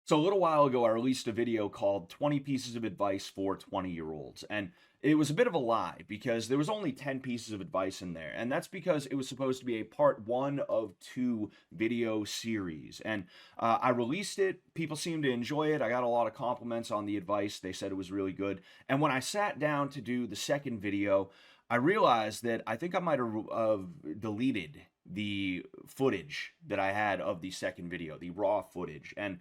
So a little while ago, I released a video called 20 Pieces of Advice for 20-Year-Olds. And it was a bit of a lie because there was only 10 pieces of advice in there. And that's because it was supposed to be a part one of two video series. And I released it. People seemed to enjoy it. I got a lot of compliments on the advice. They said it was really good. And when I sat down to do the second video, I realized that I think I might have deleted the footage that I had of the second video, the raw footage. And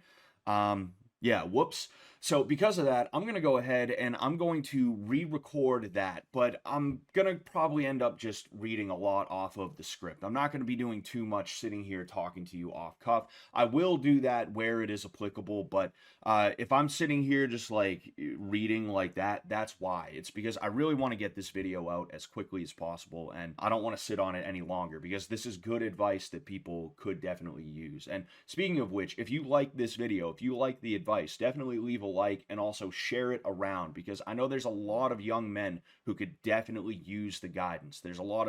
yeah, whoops. So because of that, I'm going to go ahead and I'm going to re-record that, but I'm going to probably end up just reading a lot off of the script. I'm not going to be doing too much sitting here talking to you off cuff. I will do that where it is applicable, but if I'm sitting here just like reading like that, that's why. It's because I really want to get this video out as quickly as possible, and I don't want to sit on it any longer because this is good advice that people could definitely use. And speaking of which, if you like this video, if you like the advice, definitely leave a like and also share it around because I know there's a lot of young men who could definitely use the guidance. There's a lot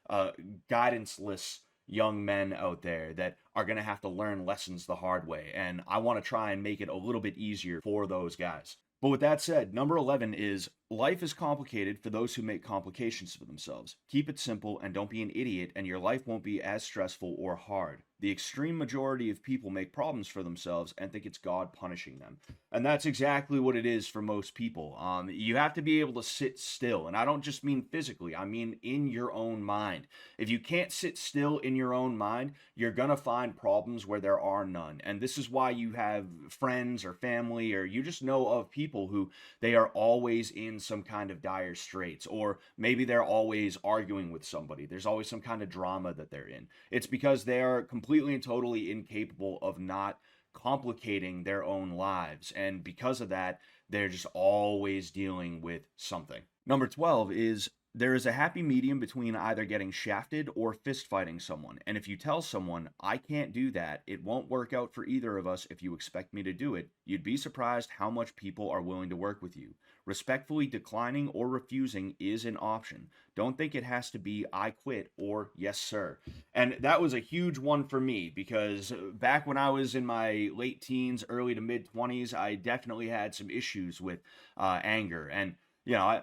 of guidanceless young men out there that are going to have to learn lessons the hard way, and I want to try and make it a little bit easier for those guys. But with that said, number 11 is life is complicated for those who make complications for themselves. Keep it simple and don't be an idiot, and your life won't be as stressful or hard. The extreme majority of people make problems for themselves and think it's God punishing them. And that's exactly what it is for most people. You have to be able to sit still. And I don't just mean physically, I mean in your own mind. If you can't sit still in your own mind, you're going to find problems where there are none. And this is why you have friends or family, or you just know of people who they are always in some kind of dire straits, or maybe they're always arguing with somebody. There's always some kind of drama that they're in. It's because they are completely and totally incapable of not complicating their own lives. And because of that, they're just always dealing with something. Number 12 is there is a happy medium between either getting shafted or fist fighting someone. And if you tell someone, I can't do that, it won't work out for either of us if you expect me to do it, you'd be surprised how much people are willing to work with you. Respectfully declining or refusing is an option. Don't think it has to be I quit or yes, sir. And that was a huge one for me because back when I was in my late teens, early to mid 20s, I definitely had some issues with anger. And, you know,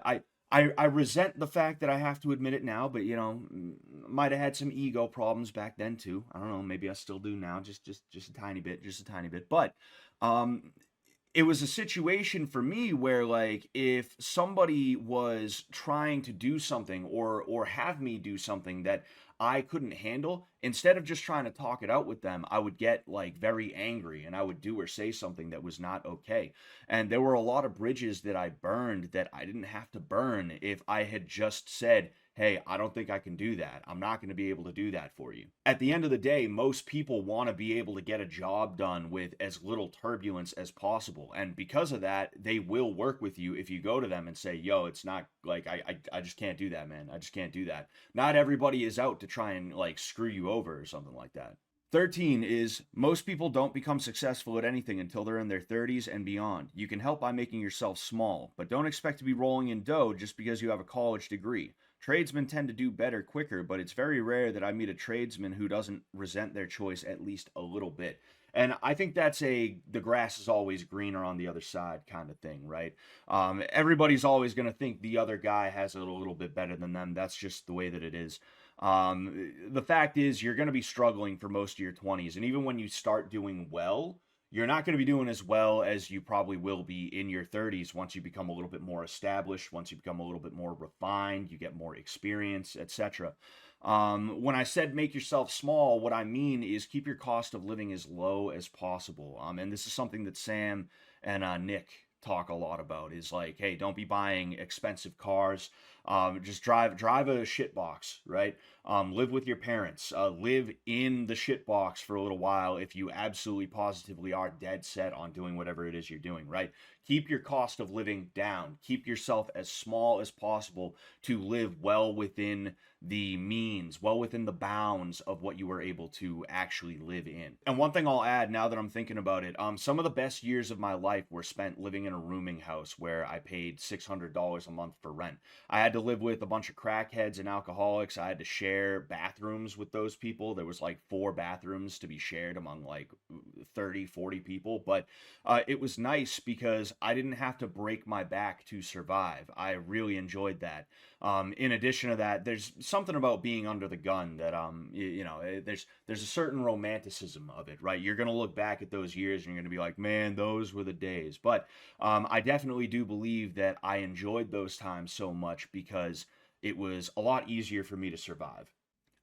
I resent the fact that I have to admit it now, but, you know, might have had some ego problems back then too. I don't know, maybe I still do now, just a tiny bit, just a tiny bit. But it was a situation for me where, like, if somebody was trying to do something or have me do something that I couldn't handle, instead of just trying to talk it out with them, I would get like very angry and I would do or say something that was not okay. And there were a lot of bridges that I burned that I didn't have to burn if I had just said, hey, I don't think I can do that. I'm not going to be able to do that for you. At the end of the day, most people want to be able to get a job done with as little turbulence as possible. And because of that, they will work with you if you go to them and say, yo, it's not like, I just can't do that, man. I just can't do that. Not everybody is out to try and like screw you over or something like that. 13 is most people don't become successful at anything until they're in their 30s and beyond. You can help by making yourself small, but don't expect to be rolling in dough just because you have a college degree. Tradesmen tend to do better quicker, but it's very rare that I meet a tradesman who doesn't resent their choice at least a little bit. And I think that's the grass is always greener on the other side kind of thing, right? Everybody's always going to think the other guy has it a little bit better than them. That's just the way that it is. The fact is, you're going to be struggling for most of your 20s. And even when you start doing well, you're not going to be doing as well as you probably will be in your 30s once you become a little bit more established, once you become a little bit more refined, you get more experience, etc. When I said make yourself small, what I mean is keep your cost of living as low as possible. And this is something that Sam and Nick talk a lot about is like, hey, don't be buying expensive cars. Just drive a shit box, right? Live with your parents. Live in the shit box for a little while if you absolutely positively are dead set on doing whatever it is you're doing, right? Keep your cost of living down. Keep yourself as small as possible to live well within the means, well within the bounds of what you were able to actually live in. And one thing I'll add now that I'm thinking about it, some of the best years of my life were spent living in a rooming house where I paid $600 a month for rent. I had to live with a bunch of crackheads and alcoholics. I had to share bathrooms with those people. There was like 4 bathrooms to be shared among like 30, 40 people, but it was nice because I didn't have to break my back to survive. I really enjoyed that. In addition to that, there's something about being under the gun that there's a certain romanticism of it, right? You're gonna look back at those years and you're gonna be like, man, those were the days. But I definitely do believe that I enjoyed those times so much because it was a lot easier for me to survive.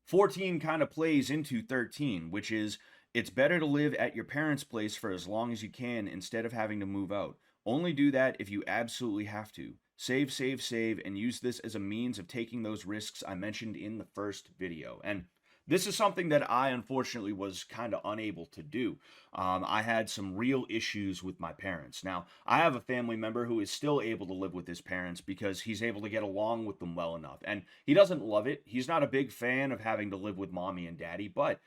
14 kind of plays into 13, which is it's better to live at your parents' place for as long as you can instead of having to move out. Only do that if you absolutely have to. Save, save, save, and use this as a means of taking those risks I mentioned in the first video. And this is something that I unfortunately was kind of unable to do. I had some real issues with my parents. Now, I have a family member who is still able to live with his parents because he's able to get along with them well enough. And he doesn't love it. He's not a big fan of having to live with mommy and daddy, but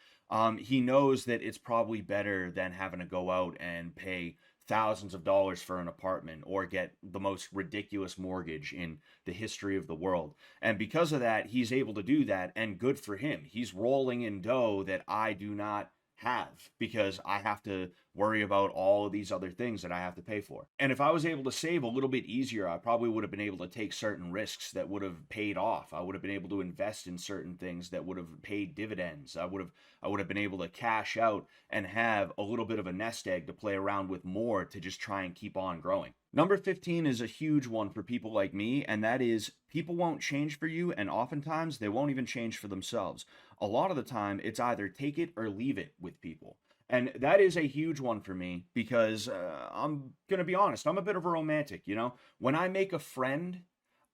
he knows that it's probably better than having to go out and pay thousands of dollars for an apartment or get the most ridiculous mortgage in the history of the world. And because of that, he's able to do that, and good for him. He's rolling in dough that I do not have because I have to worry about all of these other things that I have to pay for. And if I was able to save a little bit easier, I probably would have been able to take certain risks that would have paid off. I would have been able to invest in certain things that would have paid dividends. I would have been able to cash out and have a little bit of a nest egg to play around with more to just try and keep on growing. Number 15 is a huge one for people like me, and that is people won't change for you, and oftentimes they won't even change for themselves. A lot of the time, it's either take it or leave it with people. And that is a huge one for me because I'm going to be honest, I'm a bit of a romantic, you know? When I make a friend,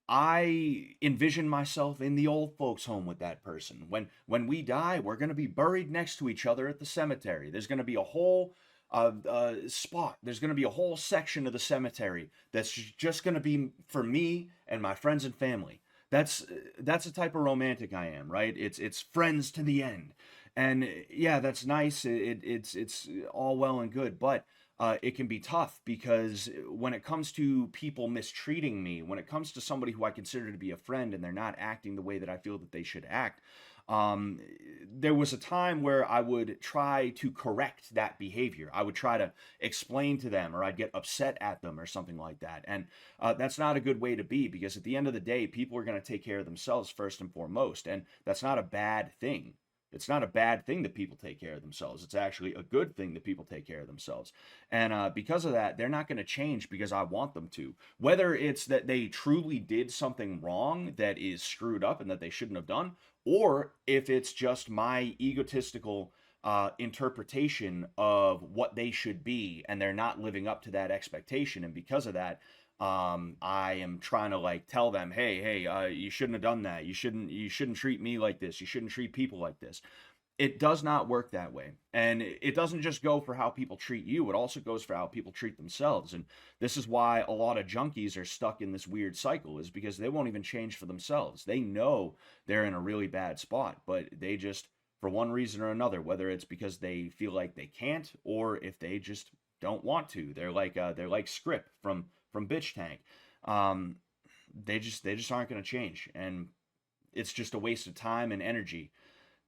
I envision myself in the old folks' home with that person. When we die, we're going to be buried next to each other at the cemetery. There's going to be a whole spot. There's going to be a whole section of the cemetery that's just going to be for me and my friends and family. That's the type of romantic I am, right? It's friends to the end. And yeah, that's nice. It's all well and good, but it can be tough because when it comes to people mistreating me, when it comes to somebody who I consider to be a friend and they're not acting the way that I feel that they should act, there was a time where I would try to correct that behavior. I would try to explain to them, or I'd get upset at them or something like that. And that's not a good way to be because at the end of the day, people are going to take care of themselves first and foremost. And that's not a bad thing. It's not a bad thing that people take care of themselves. It's actually a good thing that people take care of themselves. And because of that, they're not going to change because I want them to. Whether it's that they truly did something wrong that is screwed up and that they shouldn't have done, or if it's just my egotistical interpretation of what they should be and they're not living up to that expectation. And because of that, I am trying to like tell them, hey, you shouldn't have done that. You shouldn't treat me like this. You shouldn't treat people like this. It does not work that way. And it doesn't just go for how people treat you. It also goes for how people treat themselves. And this is why a lot of junkies are stuck in this weird cycle, is because they won't even change for themselves. They know they're in a really bad spot, but they just, for one reason or another, whether it's because they feel like they can't, or if they just don't want to, they're like Script from Bitch Tank. They just aren't going to change, and it's just a waste of time and energy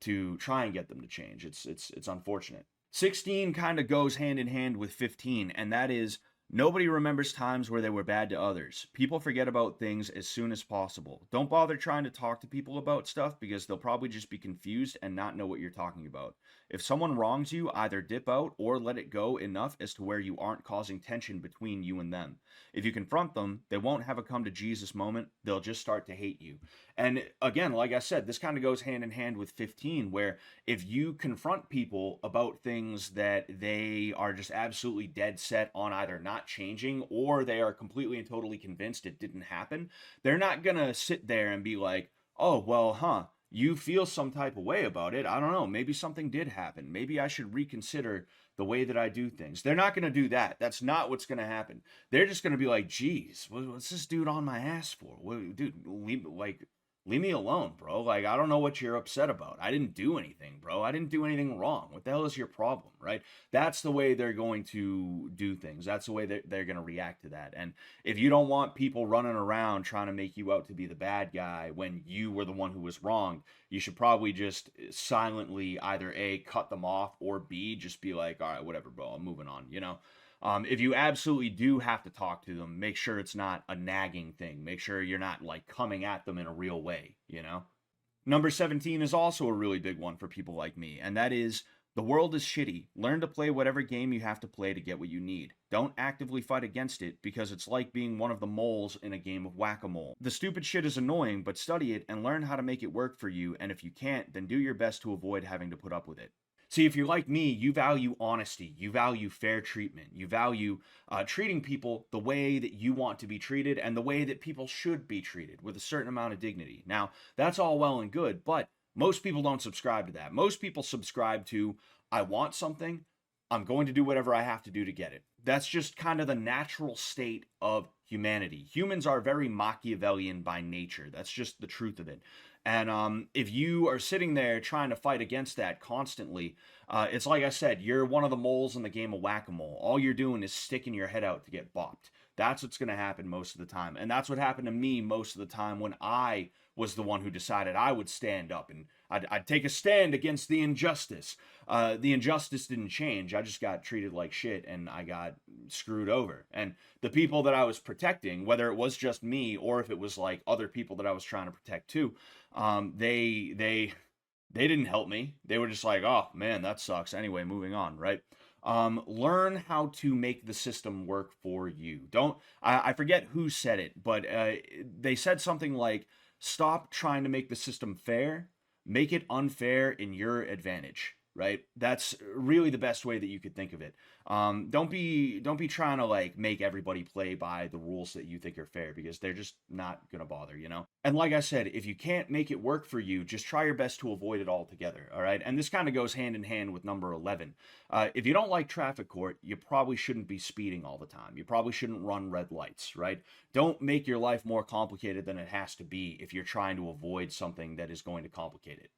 to try and get them to change. It's unfortunate. 16 kind of goes hand in hand with 15, and that is nobody remembers times where they were bad to others. People forget about things as soon as possible. Don't bother trying to talk to people about stuff because they'll probably just be confused and not know what you're talking about. If someone wrongs you, either dip out or let it go enough as to where you aren't causing tension between you and them. If you confront them, they won't have a come to Jesus moment. They'll just start to hate you. And again, like I said, this kind of goes hand in hand with 15, where if you confront people about things that they are just absolutely dead set on either not changing, or they are completely and totally convinced it didn't happen, they're not going to sit there and be like, oh, well, you feel some type of way about it. I don't know. Maybe something did happen. Maybe I should reconsider the way that I do things. They're not going to do that. That's not what's going to happen. They're just going to be like, geez, what's this dude on my ass for? Dude, leave me alone, bro. Like, I don't know what you're upset about. I didn't do anything, bro. I didn't do anything wrong. What the hell is your problem, right? That's the way they're going to do things. That's the way they're going to react to that. And if you don't want people running around trying to make you out to be the bad guy when you were the one who was wrong, you should probably just silently either A, cut them off, or B, just be like, all right, whatever, bro, I'm moving on, you know? If you absolutely do have to talk to them, make sure it's not a nagging thing. Make sure you're not like coming at them in a real way, you know? Number 17 is also a really big one for people like me, and that is the world is shitty. Learn to play whatever game you have to play to get what you need. Don't actively fight against it because it's like being one of the moles in a game of whack-a-mole. The stupid shit is annoying, but study it and learn how to make it work for you, and if you can't, then do your best to avoid having to put up with it. See, if you're like me, you value honesty, you value fair treatment, you value treating people the way that you want to be treated and the way that people should be treated with a certain amount of dignity. Now, that's all well and good, but most people don't subscribe to that. Most people subscribe to, I want something, I'm going to do whatever I have to do to get it. That's just kind of the natural state of humanity. Humans are very Machiavellian by nature. That's just the truth of it. And if you are sitting there trying to fight against that constantly, it's like I said, you're one of the moles in the game of whack-a-mole. All you're doing is sticking your head out to get bopped. That's what's going to happen most of the time. And that's what happened to me most of the time when I was the one who decided I would stand up and I'd take a stand against the injustice. The injustice didn't change. I just got treated like shit and I got screwed over. And the people that I was protecting, whether it was just me or if it was like other people that I was trying to protect too, they didn't help me. They were just like, oh man, that sucks. Anyway, moving on, right? Learn how to make the system work for you. I forget who said it, but they said something like, stop trying to make the system fair, make it unfair in your advantage, right? That's really the best way that you could think of it. Don't be trying to like make everybody play by the rules that you think are fair because they're just not gonna bother, you know? And like I said, if you can't make it work for you, just try your best to avoid it altogether, all right? And this kind of goes hand in hand with number 11. If you don't like traffic court, you probably shouldn't be speeding all the time. You probably shouldn't run red lights, right? Don't make your life more complicated than it has to be if you're trying to avoid something that is going to complicate it.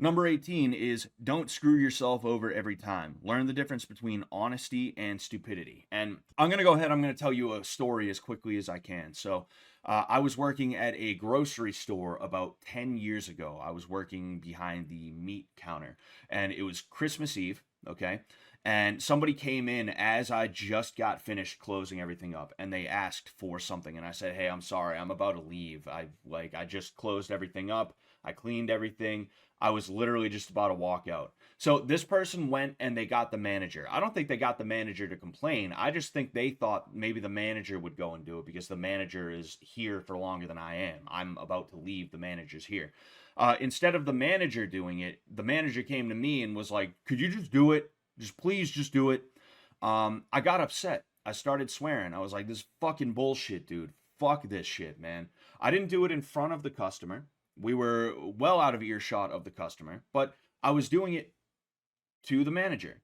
Number 18 is don't screw yourself over every time. Learn the difference between honesty and stupidity. And I'm going to go ahead, I'm going to tell you a story as quickly as I can. So I was working at a grocery store about 10 years ago. I was working behind the meat counter and it was Christmas Eve, okay? And somebody came in as I just got finished closing everything up and they asked for something. And I said, hey, I'm sorry, I'm about to leave. I just closed everything up. I cleaned everything. I was literally just about to walk out. So this person went and they got the manager. I don't think they got the manager to complain. I just think they thought maybe the manager would go and do it because the manager is here for longer than I am. I'm about to leave. The manager's here. Instead of the manager doing it, the manager came to me and was like, could you just do it? Please just do it. I got upset. I started swearing. I was like, this fucking bullshit, dude. Fuck this shit, man. I didn't do it in front of the customer. We were well out of earshot of the customer, but I was doing it to the manager.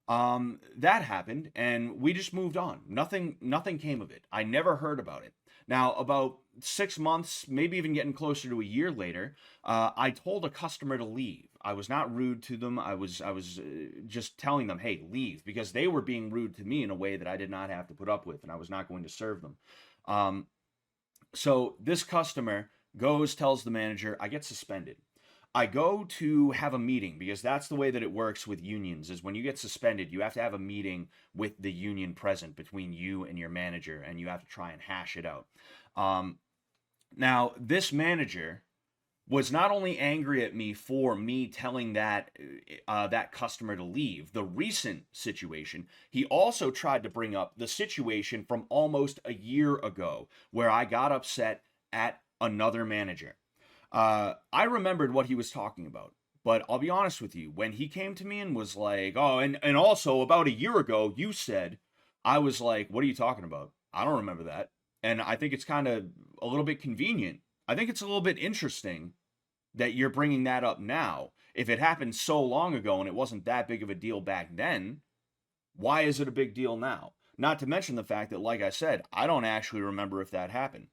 That happened and we just moved on. Nothing came of it. I never heard about it. Now, about 6 months, maybe even getting closer to a year later, I told a customer to leave. I was not rude to them. I was just telling them, hey, leave, because they were being rude to me in a way that I did not have to put up with, and I was not going to serve them. So this customer tells the manager, I get suspended. I go to have a meeting because that's the way that it works with unions is when you get suspended, you have to have a meeting with the union present between you and your manager, and you have to try and hash it out. Now, this manager was not only angry at me for me telling that customer to leave, the recent situation, he also tried to bring up the situation from almost a year ago where I got upset at another manager. I remembered what he was talking about, but I'll be honest with you, when he came to me and was like, oh, and also about a year ago, you said, I was like, what are you talking about? I don't remember that. And I think it's kind of a little bit convenient. I think it's a little bit interesting that you're bringing that up now. If it happened so long ago and it wasn't that big of a deal back then, why is it a big deal now? Not to mention the fact that, like I said, I don't actually remember if that happened.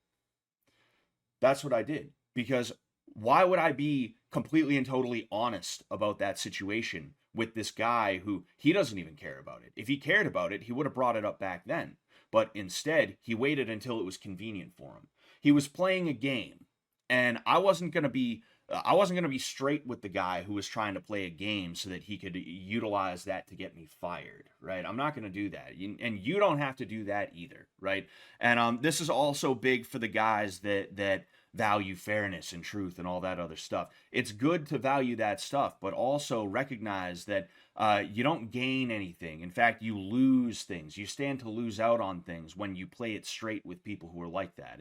That's what I did, because why would I be completely and totally honest about that situation with this guy who he doesn't even care about it? If he cared about it, he would have brought it up back then. But instead, he waited until it was convenient for him. He was playing a game, and I wasn't going to be straight with the guy who was trying to play a game so that he could utilize that to get me fired, right? I'm not going to do that. And you don't have to do that either, right? And this is also big for the guys that value fairness and truth and all that other stuff. It's good to value that stuff, but also recognize that you don't gain anything. In fact, you lose things. You stand to lose out on things when you play it straight with people who are like that.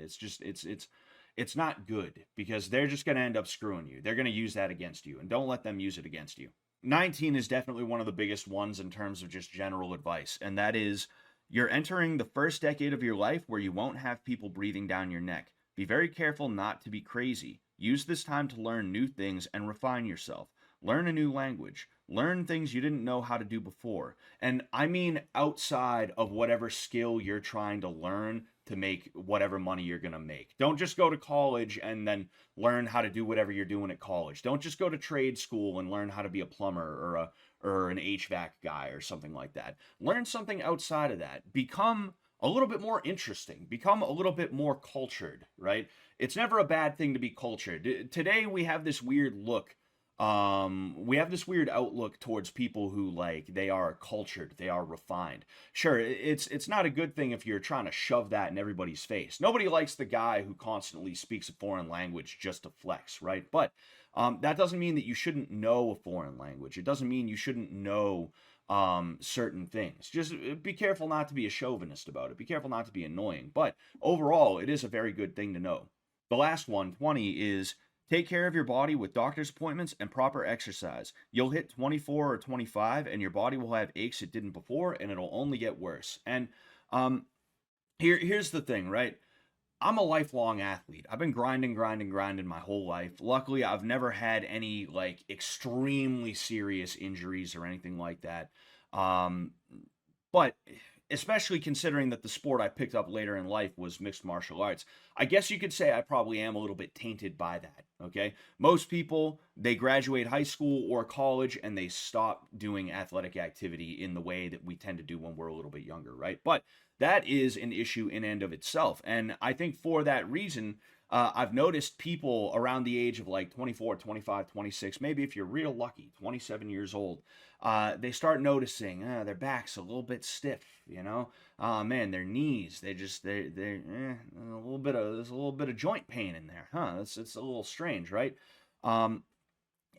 It's not good because they're just going to end up screwing you. They're going to use that against you, and don't let them use it against you. 19 is definitely one of the biggest ones in terms of just general advice, and that is you're entering the first decade of your life where you won't have people breathing down your neck. Be very careful not to be crazy. Use this time to learn new things and refine yourself. Learn a new language. Learn things you didn't know how to do before. And I mean outside of whatever skill you're trying to learn to make whatever money you're going to make. Don't just go to college and then learn how to do whatever you're doing at college. Don't just go to trade school and learn how to be a plumber or an HVAC guy or something like that. Learn something outside of that. Become a little bit more interesting. Become a little bit more cultured, right? It's never a bad thing to be cultured. Today we have this weird look. We have this weird outlook towards people who they are cultured, they are refined. Sure, it's not a good thing if you're trying to shove that in everybody's face. Nobody likes the guy who constantly speaks a foreign language just to flex, right? But that doesn't mean that you shouldn't know a foreign language. It doesn't mean you shouldn't know certain things. Just be careful not to be a chauvinist about it. Be careful not to be annoying. But overall, it is a very good thing to know. The last one, 20, is take care of your body with doctor's appointments and proper exercise. You'll hit 24 or 25 and your body will have aches it didn't before, and it'll only get worse. And here's the thing, right? I'm a lifelong athlete. I've been grinding my whole life. Luckily, I've never had any extremely serious injuries or anything like that. But especially considering that the sport I picked up later in life was mixed martial arts, I guess you could say I probably am a little bit tainted by that, okay? Most people, they graduate high school or college and they stop doing athletic activity in the way that we tend to do when we're a little bit younger, right? But that is an issue in and of itself. And I think for that reason, I've noticed people around the age of 24, 25, 26, maybe if you're real lucky, 27 years old, they start noticing their back's a little bit stiff, Oh man, their knees, there's a little bit of joint pain in there, It's a little strange, right? And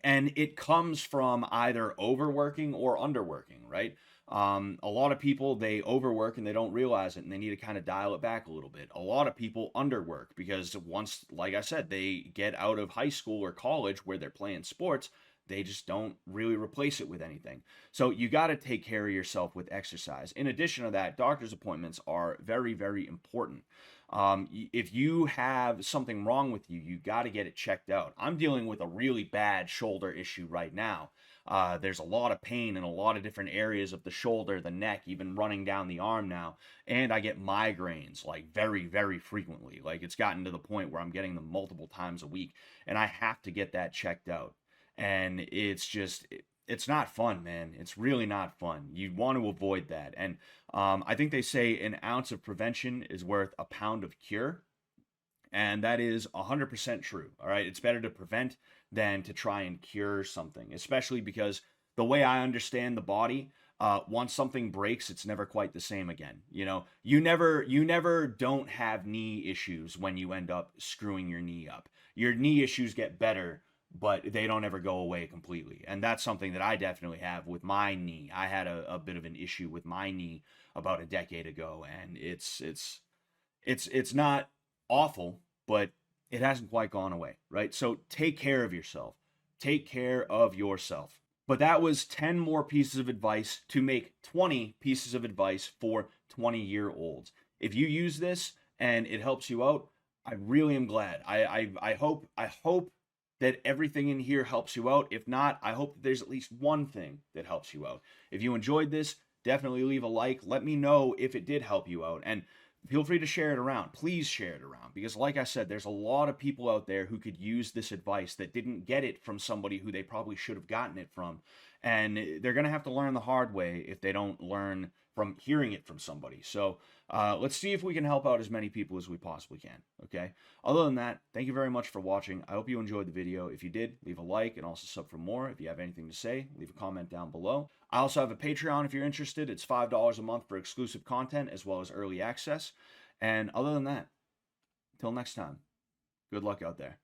it comes from either overworking or underworking, right? A lot of people, they overwork and they don't realize it and they need to kind of dial it back a little bit. A lot of people underwork because once, like I said, they get out of high school or college where they're playing sports, they just don't really replace it with anything. So you got to take care of yourself with exercise. In addition to that, doctor's appointments are very, very important. If you have something wrong with you, you got to get it checked out. I'm dealing with a really bad shoulder issue right now. There's a lot of pain in a lot of different areas of the shoulder, the neck, even running down the arm now. And I get migraines very, very frequently. It's gotten to the point where I'm getting them multiple times a week and I have to get that checked out. And it's not fun, man. It's really not fun. You want to avoid that. And I think they say an ounce of prevention is worth a pound of cure. And that is 100% true. All right. It's better to prevent than to try and cure something, especially because the way I understand the body, once something breaks, it's never quite the same again. You never don't have knee issues when you end up screwing your knee up. Your knee issues get better, but they don't ever go away completely. And that's something that I definitely have with my knee. I had a bit of an issue with my knee about a decade ago, and it's not awful, but it hasn't quite gone away, right? So take care of yourself. Take care of yourself. But that was 10 more pieces of advice to make 20 pieces of advice for 20-year-olds. If you use this and it helps you out, I really am glad. I hope that everything in here helps you out. If not, I hope that there's at least one thing that helps you out. If you enjoyed this, definitely leave a like. Let me know if it did help you out. And feel free to share it around. Please share it around, because like I said, there's a lot of people out there who could use this advice that didn't get it from somebody who they probably should have gotten it from. And they're going to have to learn the hard way if they don't learn from hearing it from somebody. So let's see if we can help out as many people as we possibly can. Okay. Other than that, thank you very much for watching. I hope you enjoyed the video. If you did, leave a like and also sub for more. If you have anything to say, leave a comment down below. I also have a Patreon if you're interested. It's $5 a month for exclusive content as well as early access. And other than that, until next time, good luck out there.